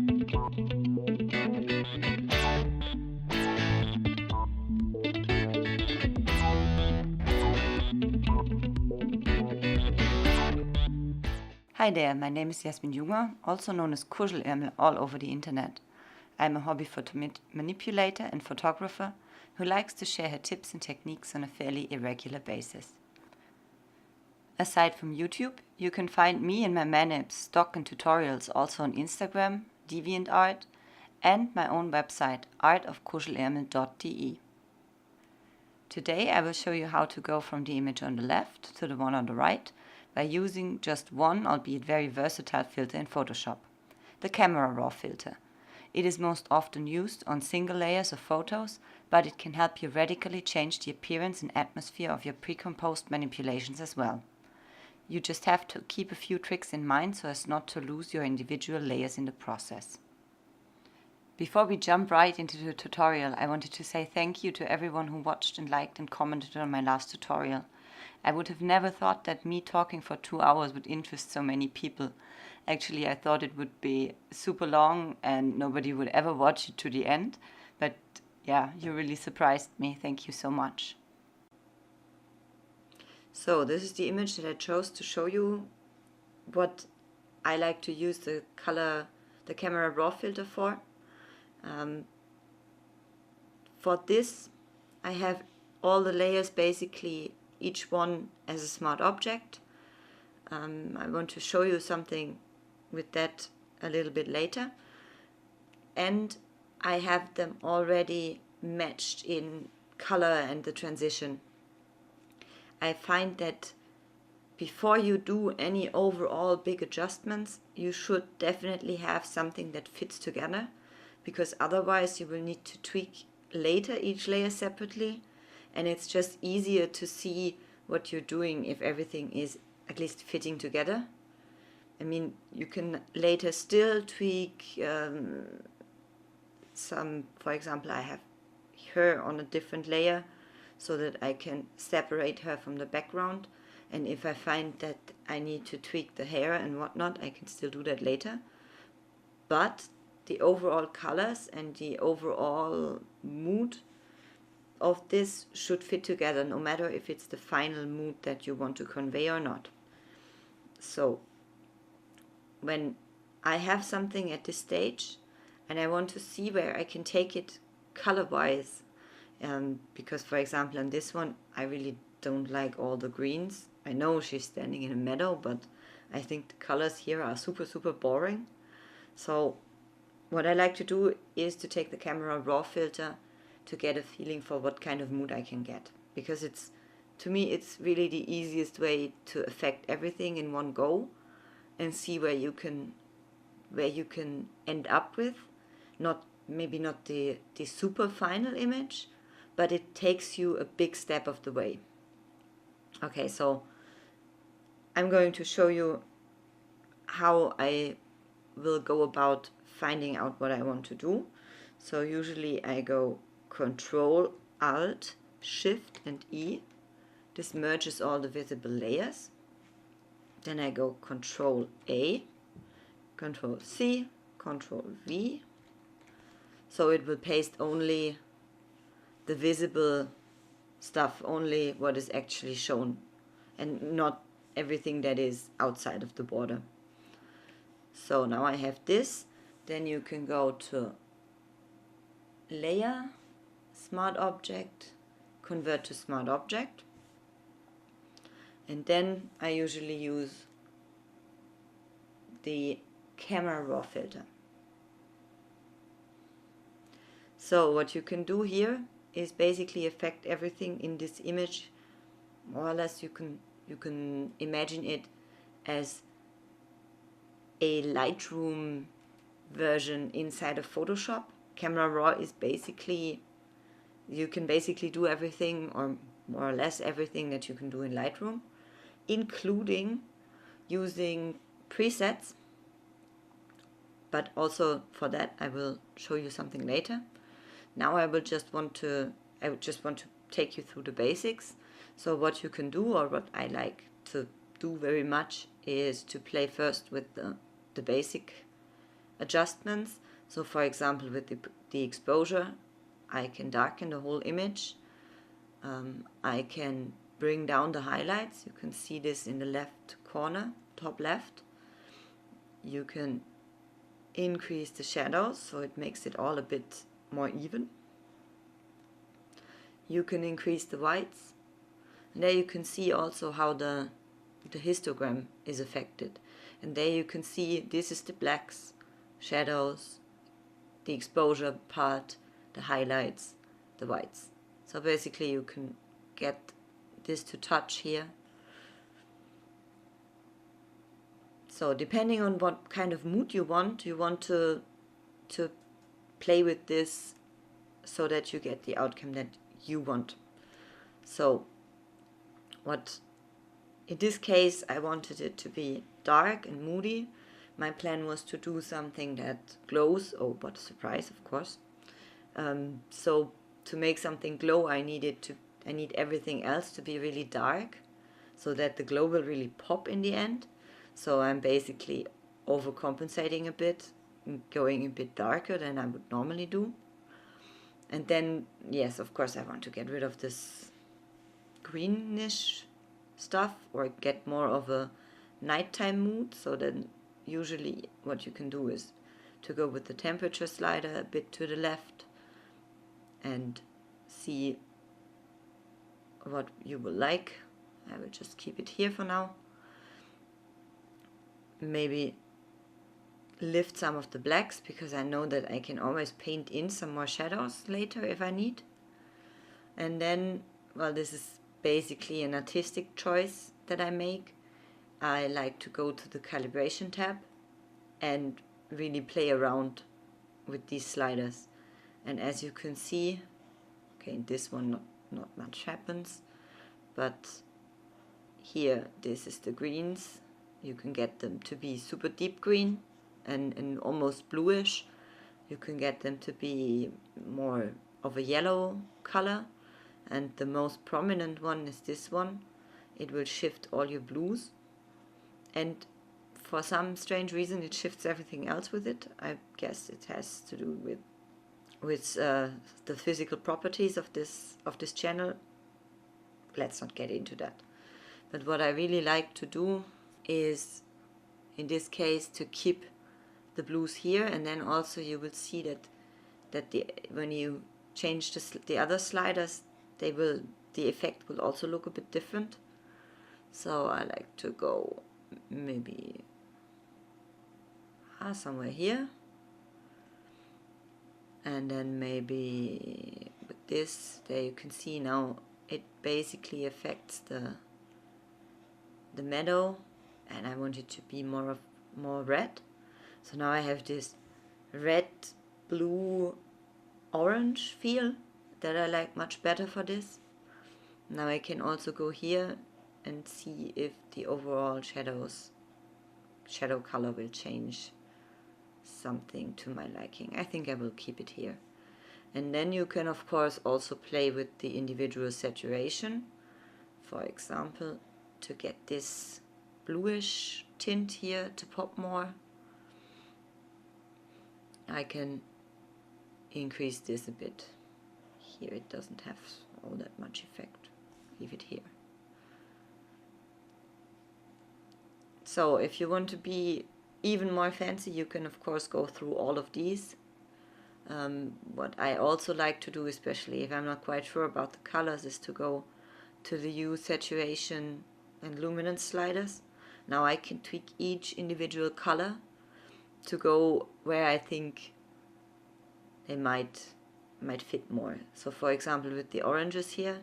Hi there, my name is Jasmin Junger, also known as Kuschelärmel all over the internet. I'm a hobby photomanipulator and photographer who likes to share her tips and techniques on a fairly irregular basis. Aside from YouTube, you can find me and my man-apps, stock and tutorials also on Instagram, DeviantArt, and my own website artofkuschelärmel.de. Today I will show you how to go from the image on the left to the one on the right by using just one, albeit very versatile filter in Photoshop, the Camera Raw filter. It is most often used on single layers of photos, but it can help you radically change the appearance and atmosphere of your precomposed manipulations as well. You just have to keep a few tricks in mind so as not to lose your individual layers in the process. Before we jump right into the tutorial, I wanted to say thank you to everyone who watched and liked and commented on my last tutorial. I would have never thought that me talking for 2 hours would interest so many people. Actually, I thought it would be super long and nobody would ever watch it to the end. But yeah, you really surprised me. Thank you so much. So this is the image that I chose to show you what I like to use the Camera Raw filter for. For this, I have all the layers basically, each one as a smart object. I want to show you something with that a little bit later. And I have them already matched in color and the transition. I find that before you do any overall big adjustments, you should definitely have something that fits together, because otherwise you will need to tweak later each layer separately, and it's just easier to see what you're doing if everything is at least fitting together. I mean, you can later still tweak some, for example, I have her on a different layer so that I can separate her from the background, and if I find that I need to tweak the hair and whatnot, I can still do that later. But the overall colors and the overall mood of this should fit together, no matter if it's the final mood that you want to convey or not. So when I have something at this stage and I want to see where I can take it color-wise, because for example on this one I really don't like all the greens. I know she's standing in a meadow, but I think the colors here are super boring. So what I like to do is to take the Camera Raw filter to get a feeling for what kind of mood I can get, because to me it's really the easiest way to affect everything in one go and see where you can end up with, maybe not the super final image, but it takes you a big step of the way. Okay, so I'm going to show you how I will go about finding out what I want to do. So usually I go Control, Alt, Shift and E. This merges all the visible layers. Then I go Control A, Control C, Control V. So it will paste only the visible stuff, only what is actually shown, and not everything that is outside of the border. So now I have this. Then you can go to Layer, Smart Object, Convert to Smart Object, and then I usually use the Camera Raw filter. So what you can do here is basically affect everything in this image. More or less you can imagine it as a Lightroom version inside of Photoshop. Camera Raw is basically, you can basically do everything, or more or less everything that you can do in Lightroom, including using presets. But also for that I will show you something later. Now I would just want to take you through the basics. So what you can do, or what I like to do very much, is to play first with the basic adjustments. So for example, with the exposure, I can darken the whole image. I can bring down the highlights. You can see this in the left corner, top left. You can increase the shadows, so it makes it all a bit more even. You can increase the whites. And there you can see also how the histogram is affected. And there you can see this is the blacks, shadows, the exposure part, the highlights, the whites. So basically you can get this to touch here. So depending on what kind of mood you want to play with this so that you get the outcome that you want. So what in this case I wanted it to be dark and moody. My plan was to do something that glows. Oh, what a surprise, of course. So to make something glow, I need everything else to be really dark so that the glow will really pop in the end. So I'm basically overcompensating a bit, going a bit darker than I would normally do. And then, yes, of course, I want to get rid of this greenish stuff or get more of a nighttime mood. So then usually what you can do is to go with the temperature slider a bit to the left and see what you will like. I will just keep it here for now. Maybe lift some of the blacks because I know that I can always paint in some more shadows later if I need. And then, well, this is basically an artistic choice that I make. I like to go to the calibration tab and really play around with these sliders. And as you can see, okay, in this one not much happens, but here this is the greens. You can get them to be super deep green and almost bluish. You can get them to be more of a yellow color, and the most prominent one is this one. It will shift all your blues, and for some strange reason it shifts everything else with it. I guess it has to do with the physical properties of this channel. Let's not get into that. But what I really like to do is, in this case, to keep the blues here, and then also you will see that when you change the other sliders, the effect will also look a bit different. So I like to go maybe somewhere here, and then maybe with this, there you can see now it basically affects the meadow, and I want it to be more red. So now I have this red, blue, orange feel that I like much better for this. Now I can also go here and see if the overall shadow color will change something to my liking. I think I will keep it here. And then you can of course also play with the individual saturation. For example, to get this bluish tint here to pop more, I can increase this a bit. Here it doesn't have all that much effect. Leave it here. So if you want to be even more fancy, you can of course go through all of these. What I also like to do, especially if I'm not quite sure about the colors, is to go to the hue, saturation and luminance sliders. Now I can tweak each individual color to go where I think they might fit more. So for example, with the oranges here,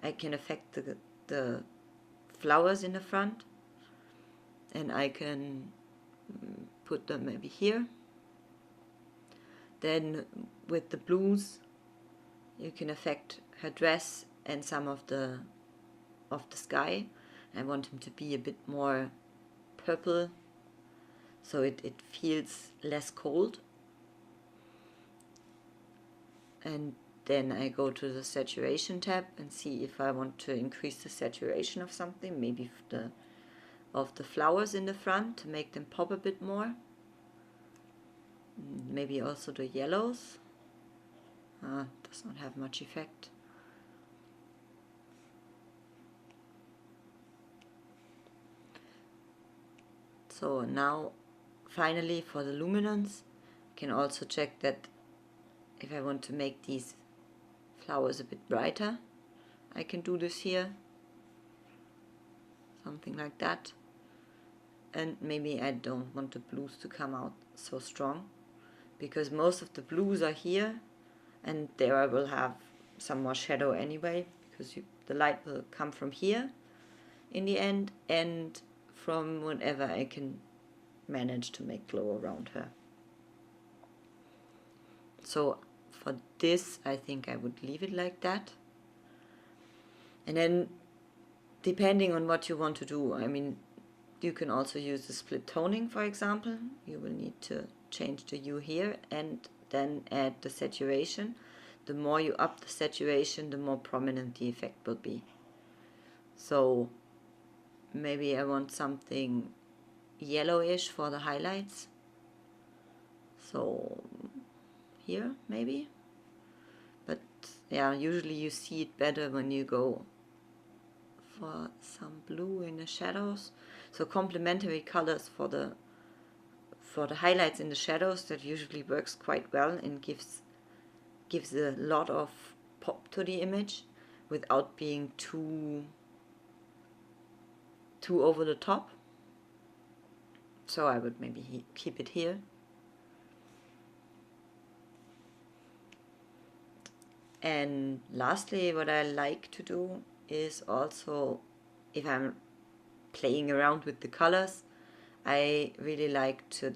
I can affect the flowers in the front, and I can put them maybe here. Then with the blues, you can affect her dress and some of the sky. I want him to be a bit more purple, so it feels less cold. And then I go to the saturation tab and see if I want to increase the saturation of something, maybe of the flowers in the front to make them pop a bit more. Maybe also the yellows. Does not have much effect. So now finally for the luminance, I can also check that if I want to make these flowers a bit brighter, I can do this here, something like that. And maybe I don't want the blues to come out so strong, because most of the blues are here, and there I will have some more shadow anyway, because the light will come from here in the end, and from whatever I can manage to make glow around her. So for this, I think I would leave it like that. And then, depending on what you want to do, I mean, you can also use the split toning, for example. You will need to change the hue here and then add the saturation. The more you up the saturation, the more prominent the effect will be. So maybe I want something yellowish for the highlights. So here maybe. But yeah, usually you see it better when you go for some blue in the shadows. So complementary colors for the highlights in the shadows, that usually works quite well and gives a lot of pop to the image without being too over the top. So I would maybe keep it here. And lastly, what I like to do is also, if I'm playing around with the colors, I really like to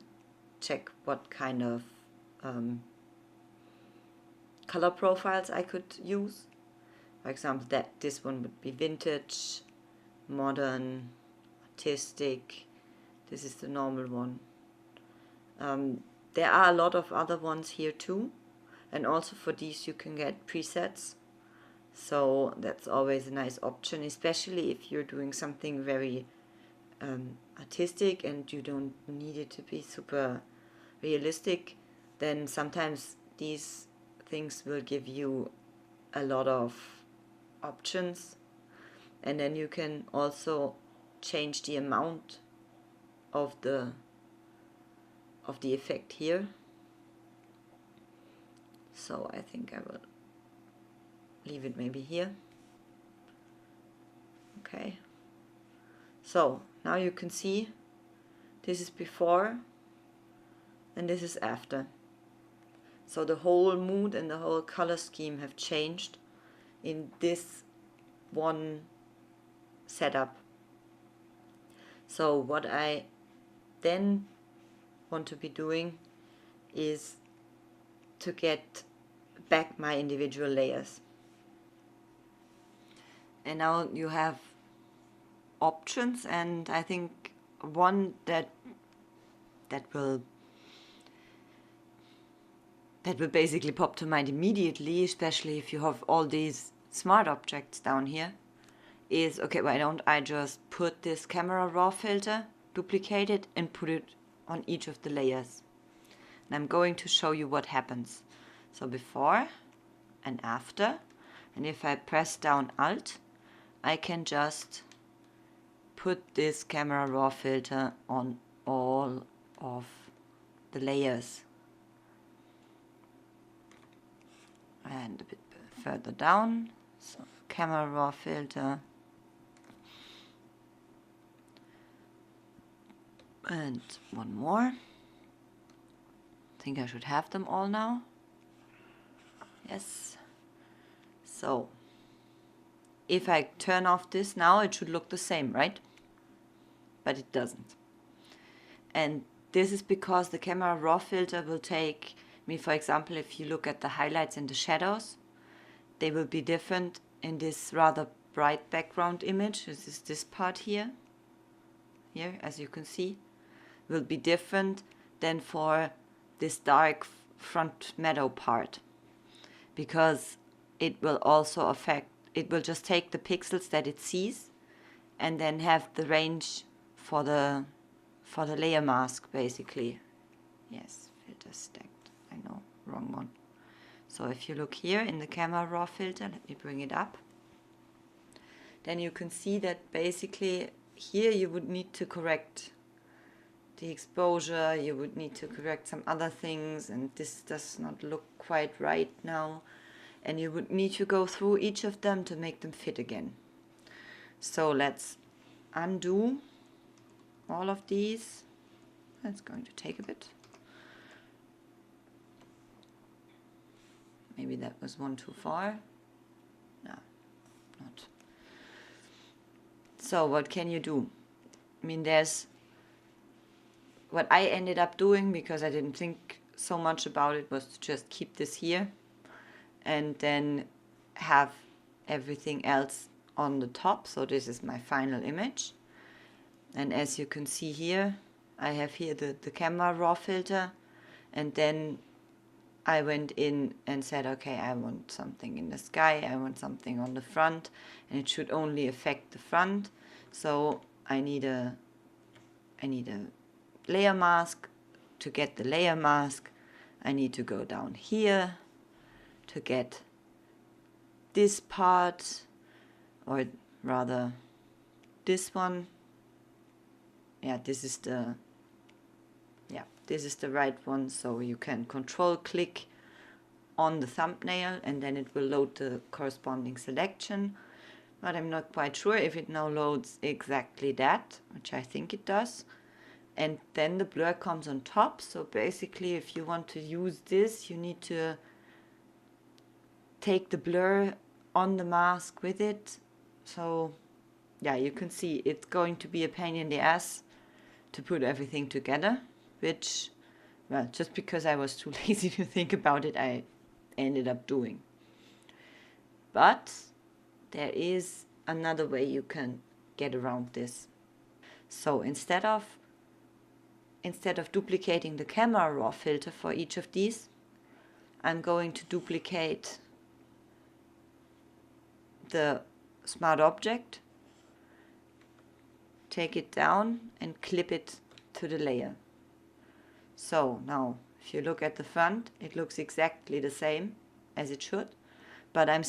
check what kind of color profiles I could use. For example, this one would be vintage, modern, artistic. This is the normal one. There are a lot of other ones here too, and also for these you can get presets. So that's always a nice option, especially if you're doing something very artistic and you don't need it to be super realistic. Then sometimes these things will give you a lot of options, and then you can also change the amount of the effect here. So I think I will leave it maybe here. Okay, so now you can see this is before and this is after. So the whole mood and the whole color scheme have changed in this one setup. So what I then want to be doing is to get back my individual layers. And now you have options, and I think one that will basically pop to mind immediately, especially if you have all these smart objects down here, is, okay, why don't I just put this camera raw filter, duplicate it, and put it on each of the layers. And I'm going to show you what happens. So before and after, and if I press down Alt, I can just put this camera raw filter on all of the layers. And a bit further down, so camera raw filter. And one more. I think I should have them all now. Yes. So if I turn off this now, it should look the same, right? But it doesn't. And this is because the camera raw filter will take, I mean, for example, if you look at the highlights and the shadows, they will be different in this rather bright background image. This is this part here. Here, as you can see, will be different than for this dark front meadow part, because it will also affect, it will just take the pixels that it sees and then have the range for the layer mask, basically. Yes, filter stacked. I know, wrong one. So if you look here in the camera raw filter, let me bring it up, then you can see that basically here you would need to correct the exposure, you would need to correct some other things, and this does not look quite right now, and you would need to go through each of them to make them fit again. So let's undo all of these. That's going to take a bit. Maybe that was one too far. No, not. So what can you do? I mean, there's what I ended up doing, because I didn't think so much about it, was to just keep this here and then have everything else on the top. So this is my final image. And as you can see here, I have here the camera raw filter, and then I went in and said, okay, I want something in the sky, I want something on the front, and it should only affect the front. So I need a layer mask. To get the layer mask, I need to go down here to get this part, or rather this one. Yeah, this is the right one. So you can control click on the thumbnail and then it will load the corresponding selection. But I'm not quite sure if it now loads exactly that, which I think it does. And then the blur comes on top. So basically, if you want to use this, you need to take the blur on the mask with it. So yeah, you can see it's going to be a pain in the ass to put everything together, which, well, just because I was too lazy to think about it, I ended up doing. But there is another way you can get around this. So instead of duplicating the camera raw filter for each of these, I'm going to duplicate the smart object, take it down and clip it to the layer. So now if you look at the front, it looks exactly the same as it should, but I'm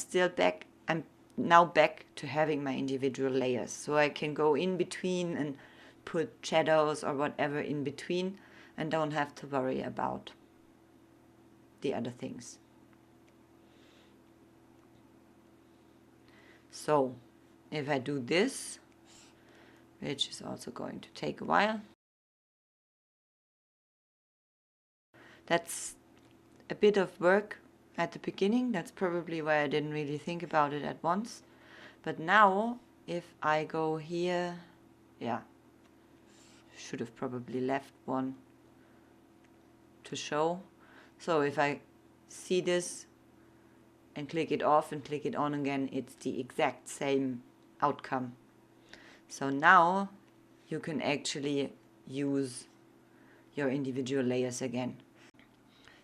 now back to having my individual layers. So I can go in between and put shadows or whatever in between and don't have to worry about the other things. So if I do this, which is also going to take a while, that's a bit of work at the beginning. That's probably why I didn't really think about it at once. But now if I go here, yeah, should have probably left one to show. So if I see this and click it off and click it on again, it's the exact same outcome. So now you can actually use your individual layers again.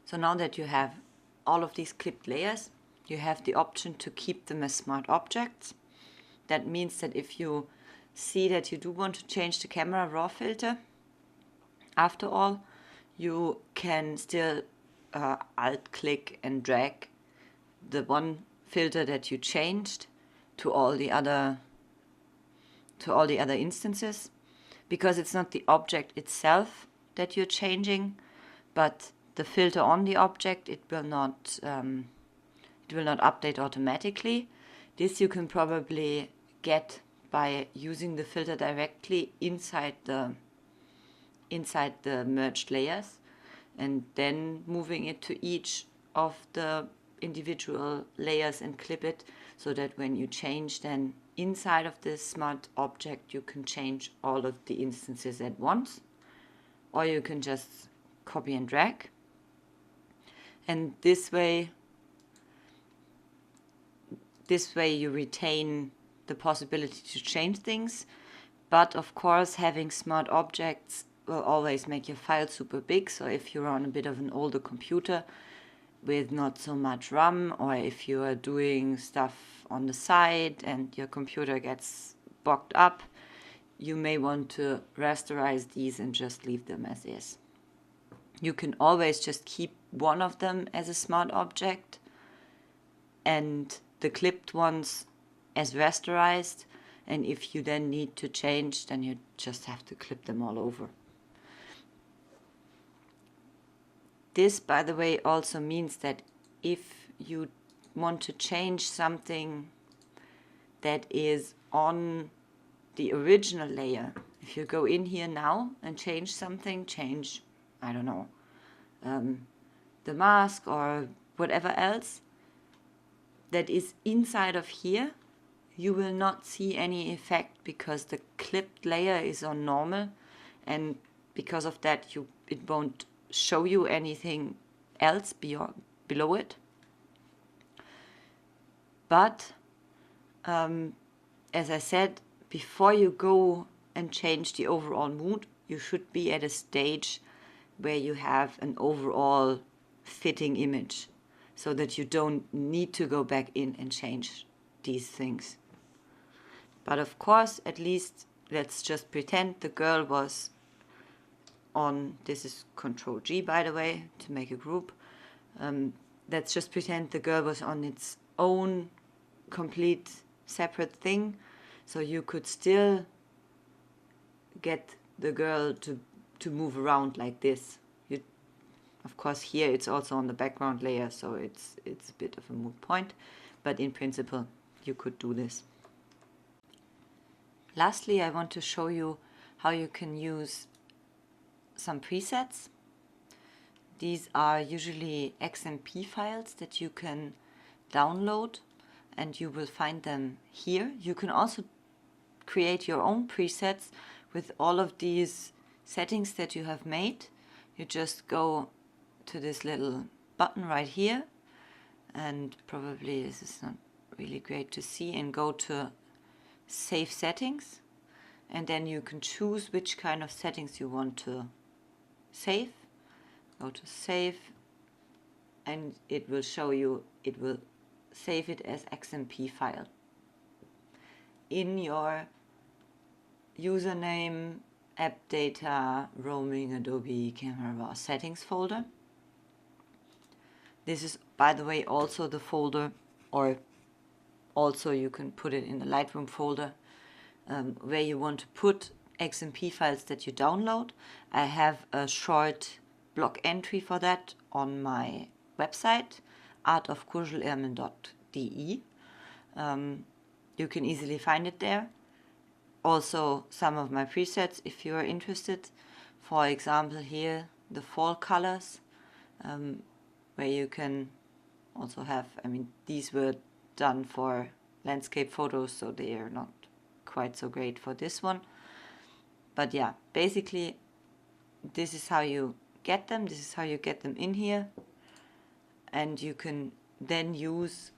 So now that you have all of these clipped layers, you have the option to keep them as smart objects. That means that if you see that you do want to change the camera raw filter, after all, you can still alt click and drag the one filter that you changed to all the other instances, because it's not the object itself that you're changing, but the filter on the object. It will not update automatically. This you can probably get by using the filter directly inside the merged layers and then moving it to each of the individual layers and clip it, so that when you change then inside of this smart object, you can change all of the instances at once, or you can just copy and drag. And this way you retain the possibility to change things. But of course, having smart objects will always make your file super big. So if you're on a bit of an older computer with not so much RAM, or if you are doing stuff on the side and your computer gets bogged up, you may want to rasterize these and just leave them as is. You can always just keep one of them as a smart object and the clipped ones as rasterized, and if you then need to change, then you just have to clip them all over. This, by the way, also means that if you want to change something that is on the original layer, if you go in here now and change something, I don't know, the mask or whatever else that is inside of here, you will not see any effect because the clipped layer is on normal, and because of that it won't show you anything else below it. But as I said, before you go and change the overall mood, you should be at a stage where you have an overall fitting image, so that you don't need to go back in and change these things. But of course, at least let's just pretend the girl was on, this is Control G by the way, to make a group. Let's just pretend the girl was on its own complete separate thing, so you could still get the girl to move around like this. Of course here it's also on the background layer, so it's a bit of a moot point, but in principle you could do this. Lastly, I want to show you how you can use some presets. These are usually XMP files that you can download, and you will find them here. You can also create your own presets with all of these settings that you have made. You just go to this little button right here, and probably this is not really great to see, and go to Save Settings, and then you can choose which kind of settings you want to save. Go to Save, and it will show you, it will save it as XMP file in your username, app data, roaming, Adobe, Camera Raw settings folder. This is, by the way, also the folder, or also you can put it in the Lightroom folder where you want to put XMP files that you download. I have a short blog entry for that on my website, artofkuschelärmeln.de. You can easily find it there. Also some of my presets if you are interested. For example here, the fall colors, where you can also have, I mean, these were done for landscape photos, so they are not quite so great for this one. But yeah, basically this is how you get them. This is how you get them in here, and you can then use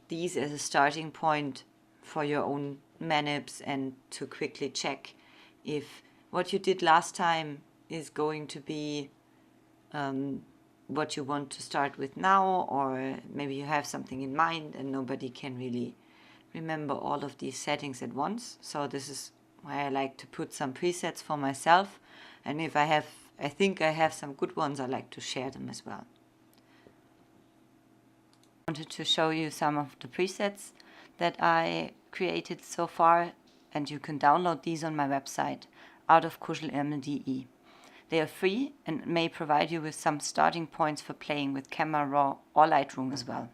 these as a starting point for your own manips and to quickly check if what you did last time is going to be what you want to start with now, or maybe you have something in mind and nobody can really remember all of these settings at once. So this is why I like to put some presets for myself, and if I think I have some good ones, I like to share them as well. I wanted to show you some of the presets that I created so far, and you can download these on my website, artofkuschelärmeln.de. They are free and may provide you with some starting points for playing with Camera Raw or Lightroom as well.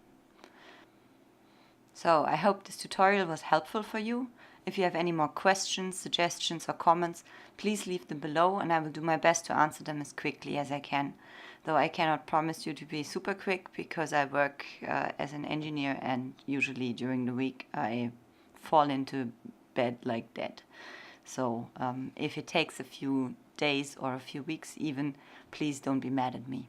So I hope this tutorial was helpful for you. If you have any more questions, suggestions or comments, please leave them below and I will do my best to answer them as quickly as I can. Though I cannot promise you to be super quick because I work as an engineer, and usually during the week I fall into bed like that. So if it takes a few days or a few weeks even, please don't be mad at me.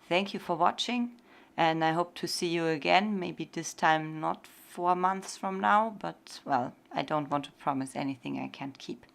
Thank you for watching, and I hope to see you again, maybe this time not 4 months from now, but well, I don't want to promise anything I can't keep.